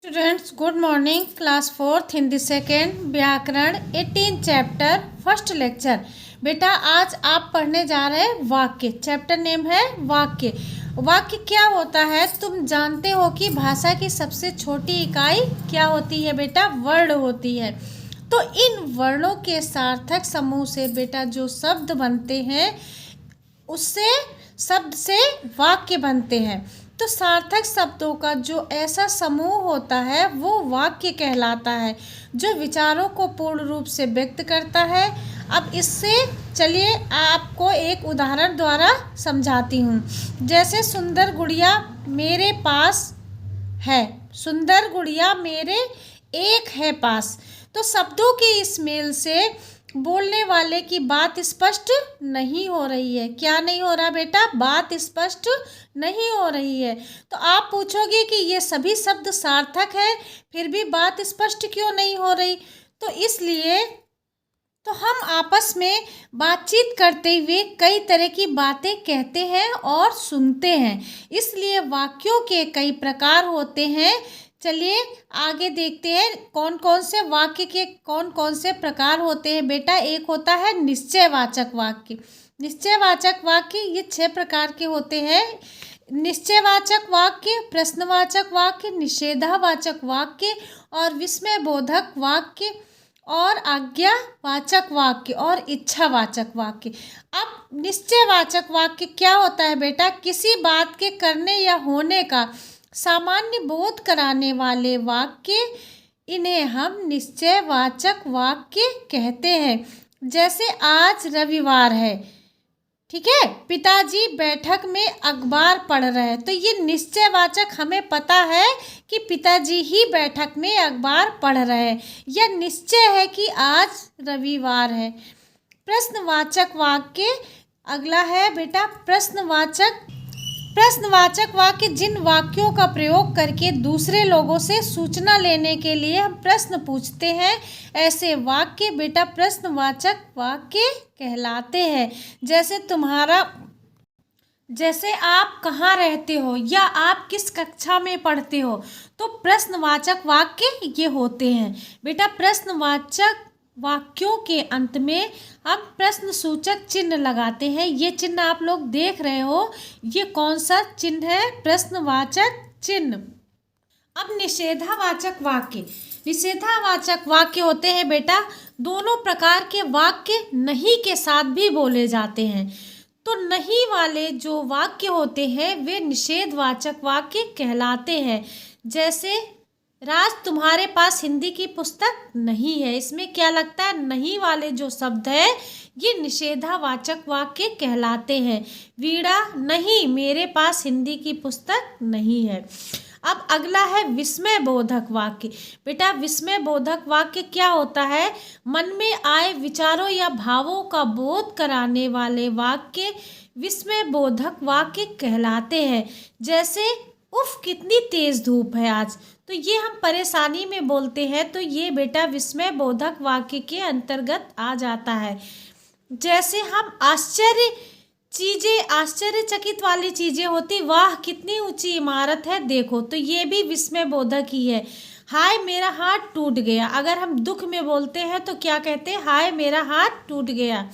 Students good morning. Class fourth Hindi second व्याकरण 18 chapter first lecture. बेटा आज आप पढ़ने जा रहे हैं वाक्य। चैप्टर नेम है वाक्य। वाक्य क्या होता है तुम जानते हो कि भाषा की सबसे छोटी इकाई क्या होती है बेटा? वर्ण होती है। तो इन वर्णों के सार्थक समूह से बेटा जो शब्द बनते हैं उससे शब्द से वाक्य बनते हैं। तो सार्थक शब्दों का जो ऐसा समूह होता है वो वाक्य कहलाता है, जो विचारों को पूर्ण रूप से व्यक्त करता है। अब इससे चलिए आपको एक उदाहरण द्वारा समझाती हूँ। जैसे सुंदर गुड़िया मेरे पास है, सुंदर गुड़िया मेरे एक है पास। तो शब्दों के इस मेल से बोलने वाले की बात स्पष्ट नहीं हो रही है। क्या नहीं हो रहा बेटा? बात स्पष्ट नहीं हो रही है। तो आप पूछोगे कि ये सभी शब्द सार्थक है फिर भी बात स्पष्ट क्यों नहीं हो रही? तो इसलिए तो हम आपस में बातचीत करते हुए कई तरह की बातें कहते हैं और सुनते हैं, इसलिए वाक्यों के कई प्रकार होते हैं। चलिए आगे देखते हैं कौन कौन से वाक्य के कौन कौन से प्रकार होते हैं बेटा। एक होता है निश्चयवाचक वाक्य। निश्चयवाचक वाक्य ये 6 प्रकार के होते हैं। निश्चयवाचक वाक्य, प्रश्नवाचक वाक्य, निषेधावाचक वाक्य और विस्मयबोधक वाक्य और आज्ञावाचक वाक्य और इच्छावाचक वाक्य। अब निश्चयवाचक वाक्य क्या होता है बेटा? किसी बात के करने या होने का सामान्य बोध कराने वाले वाक्य, इन्हें हम निश्चयवाचक वाक्य कहते हैं। जैसे आज रविवार है, ठीक है, पिताजी बैठक में अखबार पढ़ रहे हैं। तो ये निश्चयवाचक, हमें पता है कि पिताजी ही बैठक में अखबार पढ़ रहे हैं। यह निश्चय है कि आज रविवार है। प्रश्नवाचक वाक्य अगला है बेटा प्रश्नवाचक। प्रश्नवाचक वाक्य जिन वाक्यों का प्रयोग करके दूसरे लोगों से सूचना लेने के लिए हम प्रश्न पूछते हैं, ऐसे वाक्य बेटा प्रश्नवाचक वाक्य कहलाते हैं। जैसे आप कहाँ रहते हो या आप किस कक्षा में पढ़ते हो, तो प्रश्नवाचक वाक्य ये होते हैं। बेटा प्रश्नवाचक वाक्यों के अंत में हम प्रश्न सूचक चिन्ह लगाते हैं। ये चिन्ह आप लोग देख रहे हो, ये कौन सा चिन्ह है? प्रश्नवाचक चिन्ह। अब निषेधावाचक वाक्य। निषेधावाचक वाक्य होते हैं बेटा दोनों प्रकार के वाक्य नहीं के साथ भी बोले जाते हैं। तो नहीं वाले जो वाक्य होते हैं वे निषेधवाचक वाक्य कहलाते हैं। जैसे राज तुम्हारे पास हिंदी की पुस्तक नहीं है, इसमें क्या लगता है? नहीं वाले जो शब्द है ये निषेधावाचक वाक्य कहलाते हैं। वीणा नहीं मेरे पास हिंदी की पुस्तक नहीं है। अब अगला है विस्मयबोधक वाक्य। बेटा विस्मयबोधक वाक्य क्या होता है? मन में आए विचारों या भावों का बोध कराने वाले वाक्य विस्मयबोधक वाक्य कहलाते हैं। जैसे उफ कितनी तेज धूप है आज, तो ये हम परेशानी में बोलते हैं, तो ये बेटा विस्मयबोधक वाक्य के अंतर्गत आ जाता है। जैसे हम आश्चर्यचकित वाली चीजें होती, वाह कितनी ऊंची इमारत है देखो, तो ये भी विस्मयबोधक ही है। हाय मेरा हाथ टूट गया, अगर हम दुख में बोलते हैं तो क्या कहते हैं? हाय मेरा हाथ टूट गया।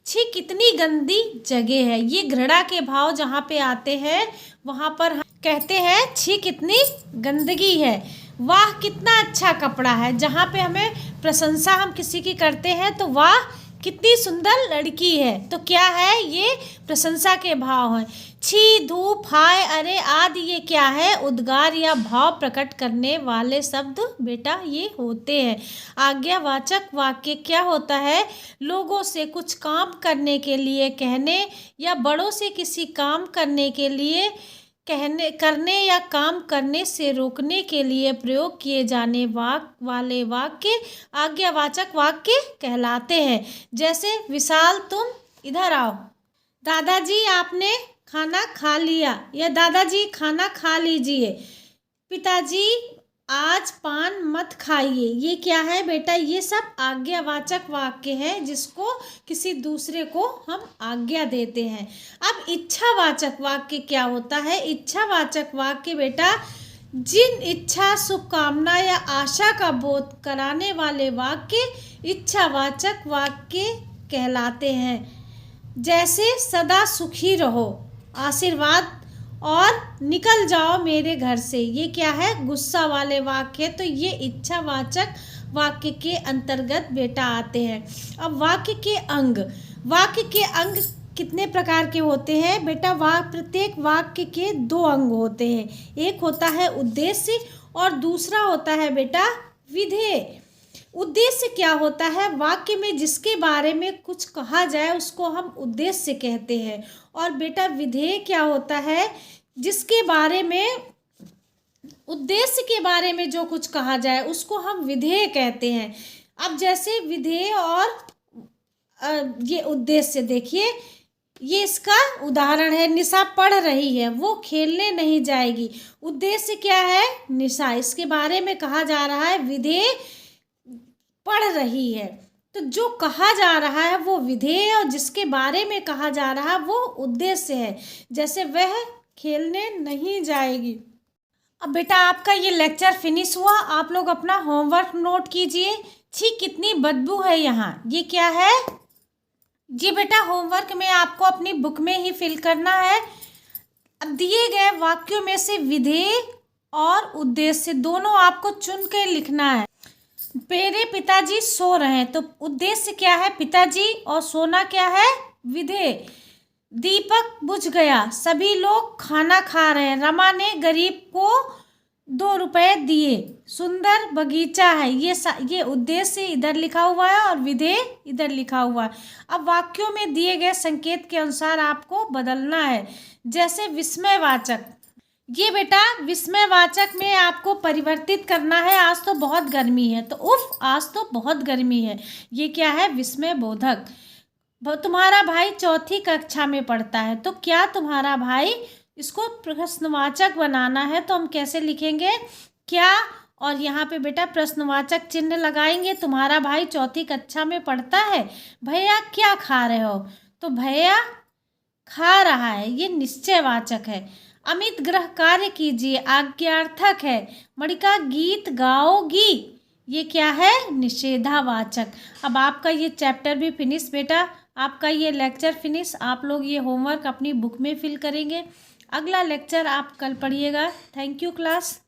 छी कितनी गंदी जगह है, ये घृणा के भाव जहाँ पे आते हैं वहाँ पर कहते हैं छी कितनी गंदगी है। वाह कितना अच्छा कपड़ा है, जहाँ पे हमें प्रशंसा हम किसी की करते हैं तो वाह कितनी सुंदर लड़की है, तो क्या है? ये प्रशंसा के भाव हैं। छी धूप हाय अरे आदि ये क्या है? उद्गार या भाव प्रकट करने वाले शब्द बेटा ये होते हैं। आज्ञावाचक वाक्य क्या होता है? लोगों से कुछ काम करने के लिए कहने या बड़ों से किसी काम करने के लिए करने या काम करने से रोकने के लिए प्रयोग किए जाने वाले वाक्य आज्ञावाचक वाक्य कहलाते हैं। जैसे विशाल तुम इधर आओ, दादाजी आपने खाना खा लिया या दादाजी खाना खा लीजिए, पिताजी आज पान मत खाइए। ये क्या है बेटा? ये सब आज्ञावाचक वाक्य है जिसको किसी दूसरे को हम आज्ञा देते हैं। अब इच्छावाचक वाक्य क्या होता है? इच्छावाचक वाक्य बेटा जिन इच्छा, शुभकामना या आशा का बोध कराने वाले वाक्य इच्छावाचक वाक्य कहलाते हैं। जैसे सदा सुखी रहो, आशीर्वाद, और निकल जाओ मेरे घर से, ये क्या है, गुस्सा वाले वाक्य। तो ये इच्छावाचक वाक्य के अंतर्गत बेटा आते हैं। अब वाक्य के अंग कितने प्रकार के होते हैं बेटा? प्रत्येक वाक्य के 2 अंग होते हैं। एक होता है उद्देश्य और दूसरा होता है बेटा विधेय। उद्देश्य क्या होता है? वाक्य में जिसके बारे में कुछ कहा जाए उसको हम उद्देश्य कहते हैं। और बेटा विधेय क्या होता है? जिसके बारे में, उद्देश्य के बारे में जो कुछ कहा जाए उसको हम विधेय कहते हैं। अब जैसे विधेय और ये उद्देश्य, देखिए ये इसका उदाहरण है। निशा पढ़ रही है, वो खेलने नहीं जाएगी। उद्देश्य क्या है? निशा, इसके बारे में कहा जा रहा है। विधेय पढ़ रही है, तो जो कहा जा रहा है वो विधेय और जिसके बारे में कहा जा रहा है वो उद्देश्य है। जैसे वह खेलने नहीं जाएगी। अब बेटा आपका ये लेक्चर फिनिश हुआ। आप लोग अपना होमवर्क नोट कीजिए। छी, कितनी बदबू है यहाँ, ये क्या है? जी बेटा, होमवर्क में आपको अपनी बुक में ही फिल करना है। अब दिए गए वाक्यों में से विधेय और उद्देश्य दोनों आपको चुन के लिखना है। मेरे पिताजी सो रहे हैं, तो उद्देश्य क्या है? पिताजी, और सोना क्या है? विधेय। दीपक बुझ गया, सभी लोग खाना खा रहे हैं, रमा ने गरीब को 2 रुपए दिए, सुंदर बगीचा है। ये उद्देश्य इधर लिखा हुआ है और विधेय इधर लिखा हुआ है। अब वाक्यों में दिए गए संकेत के अनुसार आपको बदलना है। जैसे विस्मयवाचक, ये बेटा विस्मयवाचक में आपको परिवर्तित करना है। आज तो बहुत गर्मी है, तो उफ, आज तो बहुत गर्मी है, ये क्या है? विस्मय बोधक। तुम्हारा भाई 4ठी कक्षा में पढ़ता है, तो क्या तुम्हारा भाई, इसको प्रश्नवाचक बनाना है, तो हम कैसे लिखेंगे? क्या, और यहाँ पे बेटा प्रश्नवाचक चिन्ह लगाएंगे। तुम्हारा भाई 4ठी कक्षा में पढ़ता है। भैया क्या खा रहे हो? तो भैया खा रहा है, ये निश्चयवाचक है। अमित गृह कार्य कीजिए, आज्ञार्थक है। मणिका गीत गाओगी, ये क्या है? निषेधावाचक। अब आपका ये चैप्टर भी फिनिश बेटा, आपका ये लेक्चर फिनिश। आप लोग ये होमवर्क अपनी बुक में फिल करेंगे। अगला लेक्चर आप कल पढ़िएगा। Thank you class.